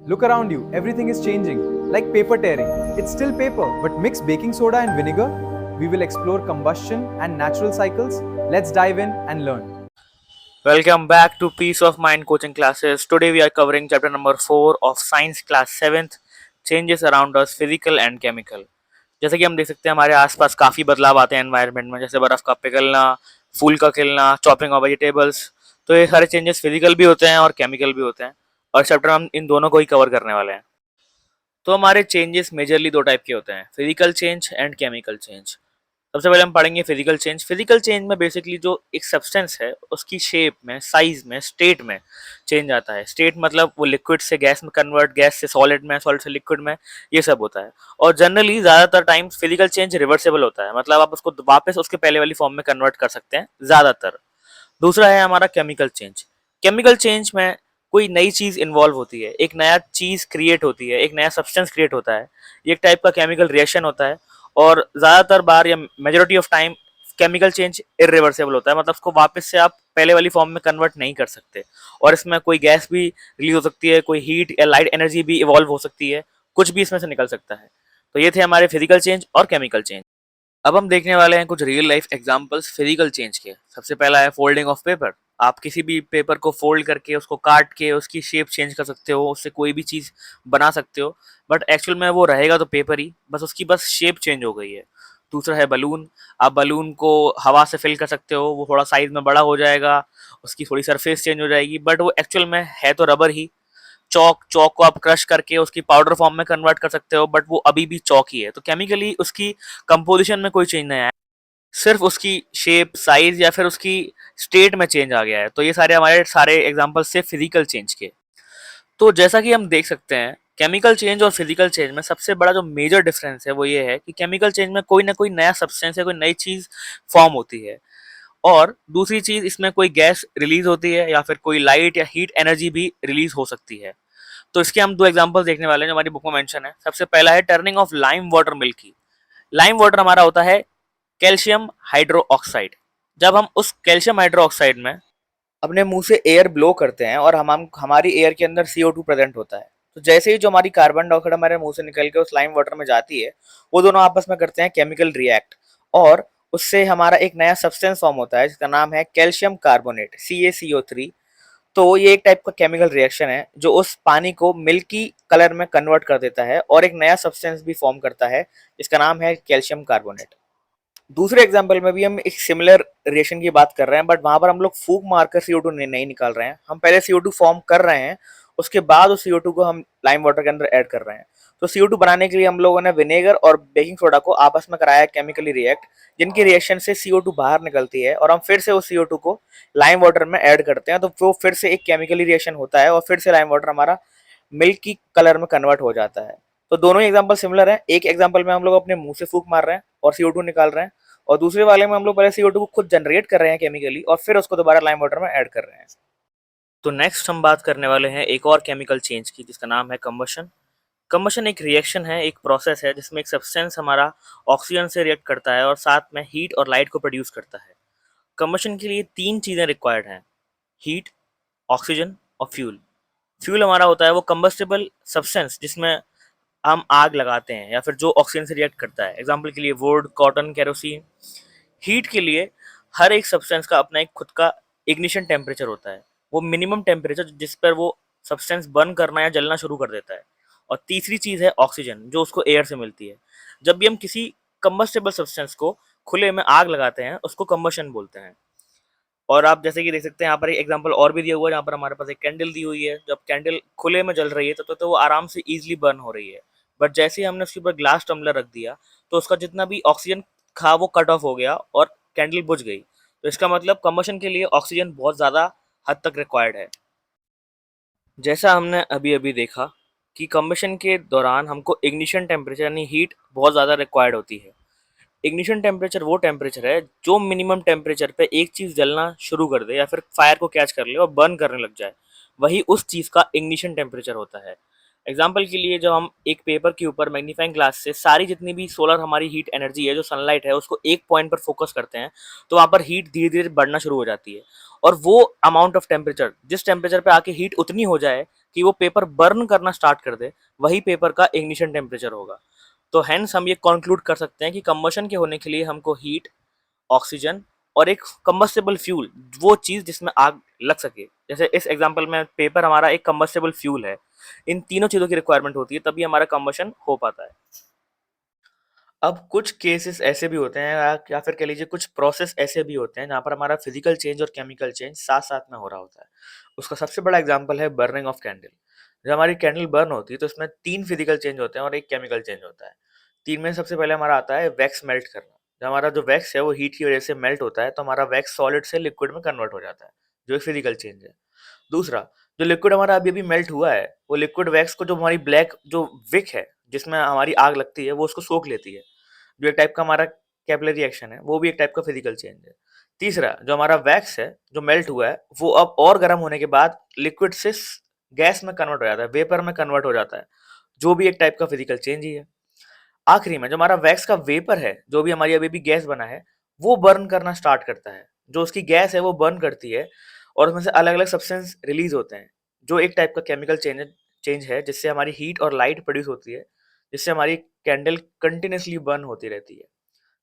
Look around you, everything is changing. Like paper tearing. It's still paper, but mix baking soda and vinegar. We will explore combustion and natural cycles. Let's dive in and learn. Welcome back to Peace of Mind coaching classes. Today we are covering chapter number 4 of Science class 7th, Changes Around Us Physical and Chemical. जैसे कि हम देख सकते हैं हमारे आसपास काफ़ी बदलाव आते हैं एनवायरनमेंट में, जैसे बर्फ़ का पिघलना, फूल का खिलना, चॉपिंग ऑफ वेजिटेबल्स। तो ये सारे चेंजेस फिजिकल भी होते हैं और केमिकल भी होते हैं, और चैप्टर हम इन दोनों को ही कवर करने वाले हैं। तो हमारे चेंजेस मेजरली दो टाइप के होते हैं, physical change and chemical change. सबसे पहले हम पढ़ेंगे फिजिकल चेंज। फिजिकल चेंज में बेसिकली जो एक सब्सटेंस है उसकी शेप में, साइज में, स्टेट में चेंज आता है। स्टेट मतलब वो लिक्विड से गैस में कन्वर्ट, गैस से सॉलिड में, सॉलिड से लिक्विड में, ये सब होता है। और जनरली ज़्यादातर टाइम फिजिकल चेंज रिवर्सेबल होता है, मतलब आप उसको वापस उसके पहले वाली फॉर्म में कन्वर्ट कर सकते हैं ज़्यादातर। दूसरा है हमारा केमिकल चेंज। केमिकल चेंज में कोई नई चीज़ इन्वॉल्व होती है, एक नया चीज़ क्रिएट होती है, एक नया सब्सटेंस क्रिएट होता है। ये एक टाइप का केमिकल रिएक्शन होता है, और ज़्यादातर बार या majority of time chemical change irreversible होता है, मतलब उसको वापस से आप पहले वाली फॉर्म में कन्वर्ट नहीं कर सकते। और इसमें कोई गैस भी रिलीज हो सकती है, कोई हीट या लाइट एनर्जी भी इवॉल्व हो सकती है, कुछ भी इसमें से निकल सकता है। तो ये थे हमारे फिजिकल चेंज और केमिकल चेंज। अब हम देखने वाले हैं कुछ real life examples physical change के। सबसे पहला है फोल्डिंग ऑफ पेपर। आप किसी भी पेपर को फोल्ड करके, उसको काट के उसकी शेप चेंज कर सकते हो, उससे कोई भी चीज़ बना सकते हो, बट एक्चुअल में वो रहेगा तो पेपर ही, बस उसकी शेप चेंज हो गई है। दूसरा है बलून। आप बलून को हवा से फिल कर सकते हो, वो थोड़ा साइज में बड़ा हो जाएगा, उसकी थोड़ी सरफेस चेंज हो जाएगी, बट वो एक्चुअल में है तो रबर ही। चौक चौक को आप क्रश करके उसकी पाउडर फॉर्म में कन्वर्ट कर सकते हो, बट वो अभी भी चौक ही है। तो केमिकली उसकी कंपोजिशन में कोई चेंज नहीं आया, सिर्फ उसकी शेप, साइज या फिर उसकी स्टेट में चेंज आ गया है। तो ये सारे हमारे सारे एग्जांपल से फिजिकल चेंज के। तो जैसा कि हम देख सकते हैं, केमिकल चेंज और फिजिकल चेंज में सबसे बड़ा जो मेजर डिफरेंस है वो ये है कि केमिकल चेंज में कोई ना कोई नया सब्सटेंस या कोई नई चीज फॉर्म होती है, और दूसरी चीज इसमें कोई गैस रिलीज होती है या फिर कोई लाइट या हीट एनर्जी भी रिलीज हो सकती है। तो इसके हम दो एग्जांपल देखने वाले हैं जो हमारी बुक में मेंशन है। सबसे पहला है turning of lime water milky. Lime water हमारा होता है कैल्शियम हाइड्रो ऑक्साइड। जब हम उस कैल्शियम हाइड्रो ऑक्साइड में अपने मुंह से एयर ब्लो करते हैं और हम हमारी एयर के अंदर CO2 प्रेजेंट होता है, तो जैसे ही जो हमारी कार्बन डाइऑक्साइड हमारे मुंह से निकल के उस लाइम वाटर में जाती है, वो दोनों आपस में करते हैं केमिकल रिएक्ट, और उससे हमारा एक नया सब्सटेंस फॉर्म होता है जिसका नाम है कैल्शियम कार्बोनेट, CaCO3। तो ये एक टाइप का केमिकल रिएक्शन है जो उस पानी को मिल्की कलर में कन्वर्ट कर देता है और एक नया सब्सटेंस भी फॉर्म करता है जिसका नाम है कैल्शियम कार्बोनेट। दूसरे एग्जाम्पल में भी हम एक सिमिलर रिएक्शन की बात कर रहे हैं, बट वहां पर हम लोग फूक मारकर CO2 नहीं निकाल रहे हैं, हम पहले CO2 फॉर्म कर रहे हैं, उसके बाद उस CO2 को हम लाइम वाटर के अंदर ऐड कर रहे हैं। तो CO2 बनाने के लिए हम लोगों ने विनेगर और बेकिंग सोडा को आपस में कराया केमिकली रिएक्ट, जिनकी रिएक्शन से CO2 बाहर निकलती है, और हम फिर से उस CO2 को लाइम वाटर में ऐड करते हैं, तो वो फिर से एक केमिकली रिएक्शन होता है और फिर से लाइम वाटर हमारा मिल्क की कलर में कन्वर्ट हो जाता है। तो दोनों ही एग्जाम्पल सिमिलर है। एक एग्जाम्पल में हम लोग अपने मुंह से फूक मार रहे हैं और CO2 निकाल रहे हैं, और दूसरे वाले में हम लोग पहले CO2 को खुद जनरेट कर रहे हैं केमिकली और फिर उसको दोबारा लाइम वाटर में ऐड कर रहे हैं। तो नेक्स्ट हम बात करने वाले हैं एक और केमिकल चेंज की जिसका नाम है कंबशन। कंबशन एक रिएक्शन है, एक प्रोसेस है जिसमें एक सब्सटेंस हमारा ऑक्सीजन से रिएक्ट करता है और साथ में हीट और लाइट को प्रोड्यूस करता है। कंबशन के लिए तीन चीज़ें रिक्वायर्ड हैं, हीट, ऑक्सीजन और फ्यूल। फ्यूल हमारा होता है वो कंबस्टेबल सब्सटेंस जिसमें हम आग लगाते हैं या फिर जो ऑक्सीजन से रिएक्ट करता है, एग्जाम्पल के लिए वुड, कॉटन, केरोसिन। हीट के लिए हर एक सब्सटेंस का अपना एक खुद का इग्निशन टेम्परेचर होता है, वो मिनिमम टेम्परेचर जिस पर वो सब्सटेंस बर्न करना या जलना शुरू कर देता है। और तीसरी चीज़ है ऑक्सीजन, जो उसको एयर से मिलती है। जब भी हम किसी कंबस्टेबल सब्सटेंस को खुले में आग लगाते हैं उसको कंबशन बोलते हैं। और आप जैसे कि देख सकते हैं यहाँ पर एक एग्जांपल और भी दिया हुआ है, जहाँ पर हमारे पास एक कैंडल दी हुई है। जब कैंडल खुले में जल रही है तो वो आराम से इजीली बर्न हो रही है, बट जैसे ही हमने उसके ऊपर ग्लास टम्बलर रख दिया तो उसका जितना भी ऑक्सीजन था वो कट ऑफ हो गया और कैंडल बुझ गई। तो इसका मतलब कंबशन के लिए ऑक्सीजन बहुत ज़्यादा हद तक रिक्वायर्ड है। जैसा हमने अभी अभी देखा कि कंबशन के दौरान हमको इग्निशन टेम्परेचर यानी हीट बहुत ज़्यादा रिक्वायर्ड होती है। इग्निशन टेम्परेचर वो टेम्परेचर है जो मिनिमम टेम्परेचर पे एक चीज़ जलना शुरू कर दे या फिर फायर को कैच कर ले और बर्न करने लग जाए, वही उस चीज़ का इग्निशन टेम्परेचर होता है। एग्जाम्पल के लिए जब हम एक पेपर के ऊपर मैग्नीफाइंग ग्लास से सारी जितनी भी सोलर हमारी हीट एनर्जी है, जो सनलाइट है, उसको एक पॉइंट पर फोकस करते हैं, तो वहाँ पर हीट धीरे धीरे बढ़ना शुरू हो जाती है। और वो अमाउंट ऑफ टेम्परेचर, जिस टेम्परेचर पे आके हीट उतनी हो जाए कि वो पेपर बर्न करना स्टार्ट कर दे, वही पेपर का इग्निशन टेम्परेचर होगा। तो हेंस हम ये कंक्लूड कर सकते हैं कि कंबशन के होने के लिए हमको हीट, ऑक्सीजन और एक कंबस्टेबल फ्यूल, वो चीज़ जिसमें आग लग सके, जैसे इस एग्जांपल में पेपर हमारा एक कंबस्टेबल फ्यूल है। इन तीनों चीज़ों की रिक्वायरमेंट होती है, तभी हमारा कंबशन हो पाता है। अब कुछ केसेस ऐसे भी होते हैं या फिर कह लीजिए कुछ प्रोसेस ऐसे भी होते हैं जहाँ पर हमारा फिजिकल चेंज और केमिकल चेंज साथ-साथ में हो रहा होता है। उसका सबसे बड़ा एग्जांपल है बर्निंग ऑफ कैंडल। जब हमारी कैंडल बर्न होती है तो इसमें 3 फिजिकल चेंज होते हैं और 1 केमिकल चेंज होता है। 3 में सबसे पहले हमारा आता है वैक्स मेल्ट करना। जब हमारा जो वैक्स है वो हीट की वजह से मेल्ट होता है तो हमारा वैक्स सॉलिड से लिक्विड में कन्वर्ट हो जाता है, जो एक फिजिकल चेंज है। दूसरा, जो लिक्विड हमारा अभी-अभी मेल्ट हुआ है, वो लिक्विड वैक्स को जो हमारी ब्लैक जो विक है, जिसमें हमारी आग लगती है, वो उसको सोख लेती है। जो एक टाइप का हमारा कैपिलरी एक्शन है, वो भी एक टाइप का फिजिकल चेंज है। तीसरा, जो हमारा वैक्स है, जो मेल्ट हुआ है, वो अब और गर्म होने के बाद लिक्विड से गैस में कन्वर्ट हो जाता है, वेपर में कन्वर्ट हो जाता है, जो भी एक टाइप का फिजिकल चेंज ही है। आखिरी में जो हमारा वैक्स का वेपर है, जो भी हमारी अभी भी गैस बना है, वो बर्न करना स्टार्ट करता है। जो उसकी गैस है वो बर्न करती है और उसमें से अलग-अलग सब्सटेंस रिलीज़ होते हैं, जो एक टाइप का केमिकल चेंज है जिससे हमारी हीट और लाइट प्रोड्यूस होती है, जिससे हमारी कैंडल कंटीन्यूअसली बर्न होती रहती है।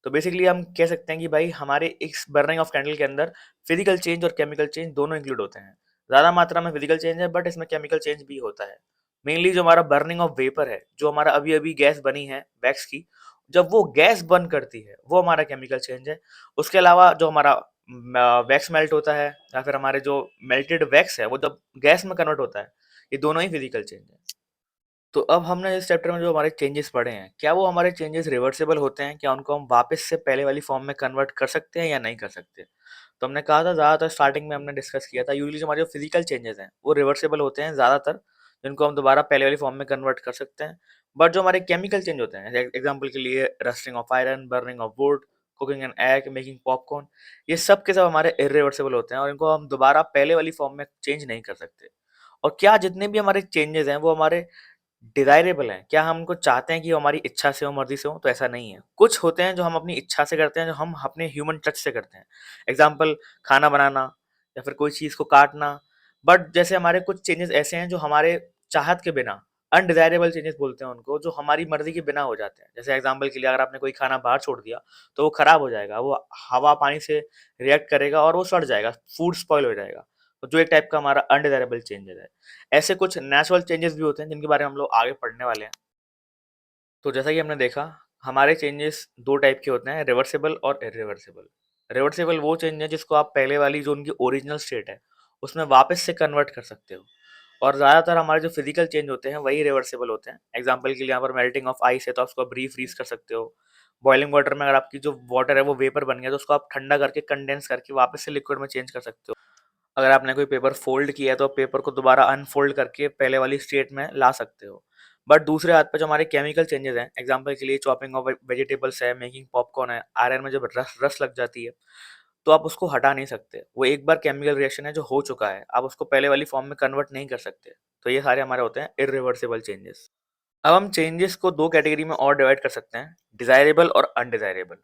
तो बेसिकली हम कह सकते हैं कि भाई हमारे इस बर्निंग ऑफ कैंडल के अंदर फिजिकल चेंज और केमिकल चेंज दोनों इंक्लूड होते हैं। ज़्यादा मात्रा में फिजिकल चेंज है बट इसमें केमिकल चेंज भी होता है। मेनली जो हमारा बर्निंग ऑफ वेपर है, जो हमारा अभी-अभी गैस बनी है वैक्स की, जब वो गैस बर्न करती है, वो हमारा केमिकल चेंज है। उसके अलावा जो हमारा वैक्स मेल्ट होता है या फिर हमारे जो मेल्टेड वैक्स है, वो जब गैस में कन्वर्ट होता है, ये दोनों ही फिजिकल चेंज है। तो अब हमने इस चैप्टर में जो हमारे चेंजेस पढ़े हैं, क्या वो हमारे चेंजेस रिवर्सिबल होते हैं? क्या उनको हम वापस से पहले वाली फॉर्म में कन्वर्ट कर सकते हैं या नहीं कर सकते? तो हमने कहा था ज़्यादातर स्टार्टिंग में हमने डिस्कस किया था यूजुअली जो हमारे जो फिजिकल चेंजेस हैं, वो रिवर्सिबल होते हैं ज़्यादातर, जिनको हम दोबारा पहले वाली फॉर्म में कन्वर्ट कर सकते हैं। बट जो हमारे केमिकल चेंज होते हैं, एग्जाम्पल के लिए rusting of iron, burning of would, cooking an egg, making popcorn, ये सब के सब हमारे इरिवर्सिबल होते हैं और इनको हम दोबारा पहले वाली फॉर्म में चेंज नहीं कर सकते। और क्या जितने भी हमारे चेंजेस हैं, वो हमारे डिज़ायरेबल हैं। क्या हम उनको चाहते हैं कि वो हमारी इच्छा से हो, मर्ज़ी से हो? तो ऐसा नहीं है। कुछ होते हैं जो हम अपनी इच्छा से करते हैं, जो हम अपने ह्यूमन टच से करते हैं। एग्ज़ाम्पल खाना बनाना या फिर कोई चीज़ को काटना। बट जैसे हमारे कुछ चेंजेस ऐसे हैं जो हमारे चाहत के बिना अनडिज़ायरेबल चेंजेस बोलते हैं उनको, जो हमारी मर्ज़ी के बिना हो जाते हैं। जैसे एग्ज़ाम्पल के लिए अगर आपने कोई खाना बाहर छोड़ दिया, तो वो खराब हो जाएगा। वो हवा, पानी से रिएक्ट करेगा और वो सड़ जाएगा, फूड स्पॉइल हो जाएगा। तो जो एक टाइप का हमारा अनडिज़ायरेबल चेंजेस है। ऐसे कुछ नेचुरल चेंजेस भी होते हैं जिनके बारे में हम लोग आगे पढ़ने वाले हैं। तो जैसा कि हमने देखा, हमारे चेंजेस 2 टाइप के होते हैं, रिवर्सिबल और इरिवर्सिबल। रिवर्सिबल वो चेंज है जिसको आप पहले वाली जो उनकी ओरिजिनल स्टेट है, उसमें वापस से कन्वर्ट कर सकते हो। और ज़्यादातर हमारे जो फिजिकल चेंज होते हैं वही रिवर्सिबल होते हैं। एग्जांपल के लिए यहाँ पर मेल्टिंग ऑफ आइस है तो आप उसको आप रीफ्रीज़ कर सकते हो। बॉइलिंग वाटर में अगर आपकी जो वाटर है वो वेपर बन गया तो उसको आप ठंडा करके कंडेंस करके वापस से लिक्विड में चेंज कर सकते हो। अगर आपने कोई पेपर फ़ोल्ड किया है तो आप पेपर को दोबारा अनफ़ोल्ड करके पहले वाली स्टेट में ला सकते हो। बट दूसरे हाथ पे जो हमारे केमिकल चेंजेज़ हैं, एग्ज़ाम्पल के लिए चॉपिंग ऑफ वेजिटेबल्स है, मेकिंग पॉपकॉर्न है, आयरन में जब रस रस लग जाती है, तो आप उसको हटा नहीं सकते। वो एक बार केमिकल रिएक्शन है जो हो चुका है, आप उसको पहले वाली फ़ॉर्म में कन्वर्ट नहीं कर सकते। तो ये सारे हमारे होते हैं इर्रिवर्सिबल चेंजेज़। अब हम चेंजेज़ को 2 कैटेगरी में और डिवाइड कर सकते हैं, डिज़ायरेबल और अनडिज़ायरेबल।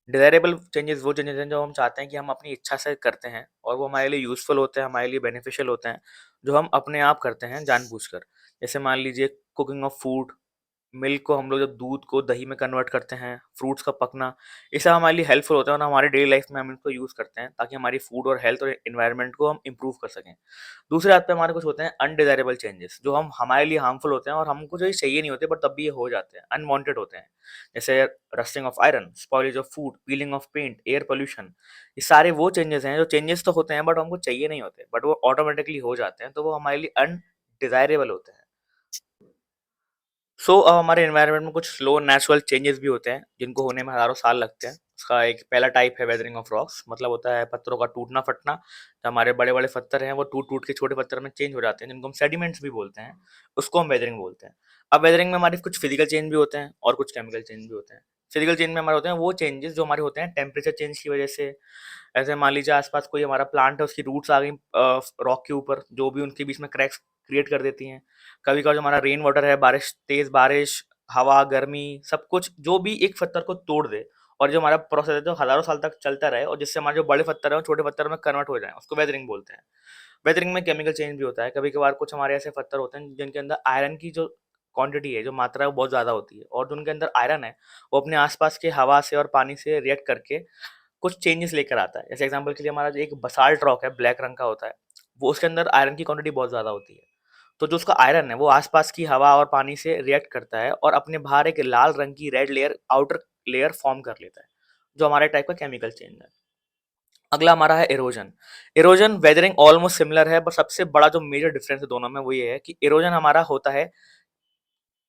डिज़ायरेबल चेंजेस वो चेंजेस हैं जो हम चाहते हैं कि हम अपनी इच्छा से करते हैं और वो हमारे लिए यूज़फुल होते हैं, हमारे लिए बेनिफिशियल होते हैं, जो हम अपने आप करते हैं जानबूझकर। जैसे मान लीजिए कुकिंग ऑफ फूड, मिल्क को हम लोग जब दूध को दही में कन्वर्ट करते हैं, फ्रूट्स का पकना, ये सब हमारे लिए हेल्पफुल होता है और हमारे डेली लाइफ में हम इनको यूज़ करते हैं ताकि हमारी फूड और हेल्थ और एनवायरनमेंट को हम इम्प्रूव कर सकें। दूसरे हाथ पे हमारे कुछ होते हैं अनडिज़ायरेबल चेंजेस जो हम हमारे लिए हार्मफुल होते हैं और हमको जो ये चाहिए नहीं होते बट तब भी ये हो जाते हैं, अनवांटेड होते हैं। जैसे rusting of iron, spoilage of food, peeling of paint, air pollution, ये सारे वो चेंजेस हैं जो चेंजेस तो होते हैं बट हमको चाहिए नहीं होते, बट वो ऑटोमेटिकली हो जाते हैं, तो वो हमारे लिए अनडिज़ायरेबल होते हैं। अब हमारे एनवायरनमेंट में कुछ स्लो नेचुरल चेंजेस भी होते हैं जिनको होने में हज़ारों साल लगते हैं। उसका एक पहला टाइप है वेदरिंग ऑफ रॉक्स, मतलब होता है पत्थरों का टूटना-फटना। जो हमारे बड़े-बड़े पत्थर हैं वो टूट-टूट के छोटे पत्थर में चेंज हो जाते हैं, जिनको हम सेडिमेंट्स भी बोलते हैं, उसको हम वेदरिंग बोलते हैं। अब वेदरिंग में हमारे कुछ फिजिकल चेंज भी होते हैं और कुछ केमिकल चेंज भी होते हैं। फिजिकल चेंज में हमारे होते हैं वो चेंजेस जो हमारे होते हैं टेम्परेचर चेंज की वजह से। ऐसे मान लीजिए आस-पास कोई हमारा प्लांट है, उसकी रूट्स आ गई रॉक के ऊपर, जो भी उनके बीच में क्रैक्स क्रिएट कर देती हैं। कभी-कभार जो हमारा रेन वाटर है, बारिश, तेज़ बारिश, हवा, गर्मी, सब कुछ जो भी एक पत्थर को तोड़ दे और जो हमारा प्रोसेस है जो हज़ारों साल तक चलता रहे और जिससे हमारे जो बड़े पत्थर हैं वो छोटे पत्थर में कन्वर्ट हो जाएँ, उसको वेदरिंग बोलते हैं। वेदरिंग में केमिकल चेंज भी होता है। कभी कभार कुछ हमारे ऐसे पत्थर होते हैं जिनके अंदर आयरन की जो क्वांटिटी है, जो मात्रा है, वो बहुत ज़्यादा होती है, और जो उनके अंदर आयरन है वो अपने आसपास के हवा से और पानी से रिएक्ट करके कुछ चेंजेस लेकर आता है। जैसे एग्जांपल के लिए हमारा जो एक बसाल्ट रॉक है, ब्लैक रंग का होता है, वो उसके अंदर आयरन की क्वांटिटी बहुत ज़्यादा होती है। तो जो उसका आयरन है वो आसपास की हवा और पानी से रिएक्ट करता है और अपने बाहर एक लाल रंग की red layer, outer layer form कर लेता है, जो हमारे टाइप का केमिकल चेंज है। अगला हमारा है erosion. Erosion weathering almost similar है, बट सबसे बड़ा जो मेजर डिफरेंस है दोनों में वो ये है कि इरोजन हमारा होता है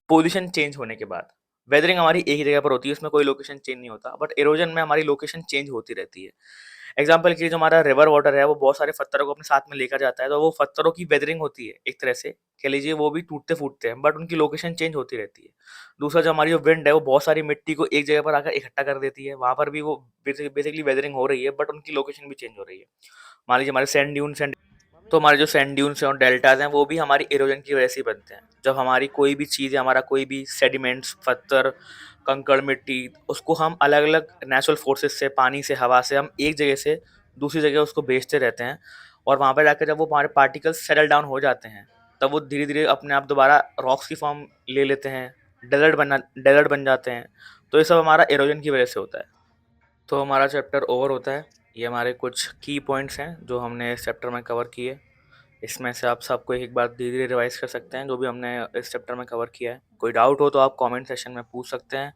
पोजीशन चेंज होने के बाद। वेदरिंग हमारी एक ही जगह पर होती है, उसमें कोई लोकेशन चेंज नहीं होता, बट इरोजन में हमारी लोकेशन चेंज होती रहती है। एग्जाम्पल के लिए जो हमारा रिवर वाटर है वो बहुत सारे पत्थरों को अपने साथ में लेकर जाता है, तो वो पत्थरों की वेदरिंग होती है एक तरह से, कह लीजिए वो भी टूटते फूटते हैं, बट उनकी लोकेशन चेंज होती रहती है। दूसरा जो हमारी जो विंड है वो बहुत सारी मिट्टी को एक जगह पर आकर इकट्ठा कर देती है, वहां पर भी वो बेसिकली वेदरिंग हो रही है, बट उनकी लोकेशन भी चेंज हो रही है। मान लीजिए हमारे सैंड ड्यून्स हैं, तो हमारे जो सैंड ड्यून्स हैं और डेल्टाज हैं वो भी हमारी इरोजन की वजह से ही बनते हैं। जब हमारी कोई भी चीज़ है, हमारा कोई भी सेडिमेंट्स, पत्थर, कंकड़, मिट्टी, उसको हम अलग अलग नेचुरल फोर्सेस से, पानी से, हवा से, हम एक जगह से दूसरी जगह उसको भेजते रहते हैं, और वहाँ पर जाकर जब वो हमारे पार्टिकल्स सेटल डाउन हो जाते हैं तब वो धीरे धीरे अपने आप दोबारा रॉक्स की फॉर्म ले लेते हैं, डेजर्ट बन जाते हैं। तो ये सब हमारा इरोजन की वजह से होता है। तो हमारा चैप्टर ओवर होता है। ये हमारे कुछ की पॉइंट्स हैं जो हमने इस चैप्टर में कवर किए। इसमें से आप सबको एक बार धीरे धीरे रिवाइज कर सकते हैं जो भी हमने इस चैप्टर में कवर किया है। कोई डाउट हो तो आप कमेंट सेक्शन में पूछ सकते हैं।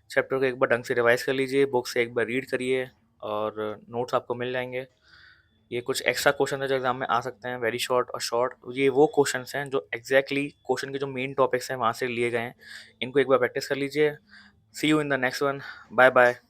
चैप्टर को एक बार ढंग से रिवाइज कर लीजिए, बुक से एक बार रीड करिए, और नोट्स आपको मिल जाएंगे। ये कुछ एक्स्ट्रा क्वेश्चन है जो एग्जाम में आ सकते हैं, वेरी शॉर्ट और शॉर्ट। ये वो क्वेश्चन हैं जो एग्जैक्टली क्वेश्चन के जो मेन टॉपिक्स हैं वहाँ से लिए गए हैं। इनको एक बार प्रैक्टिस कर लीजिए। See you in the next one. Bye bye.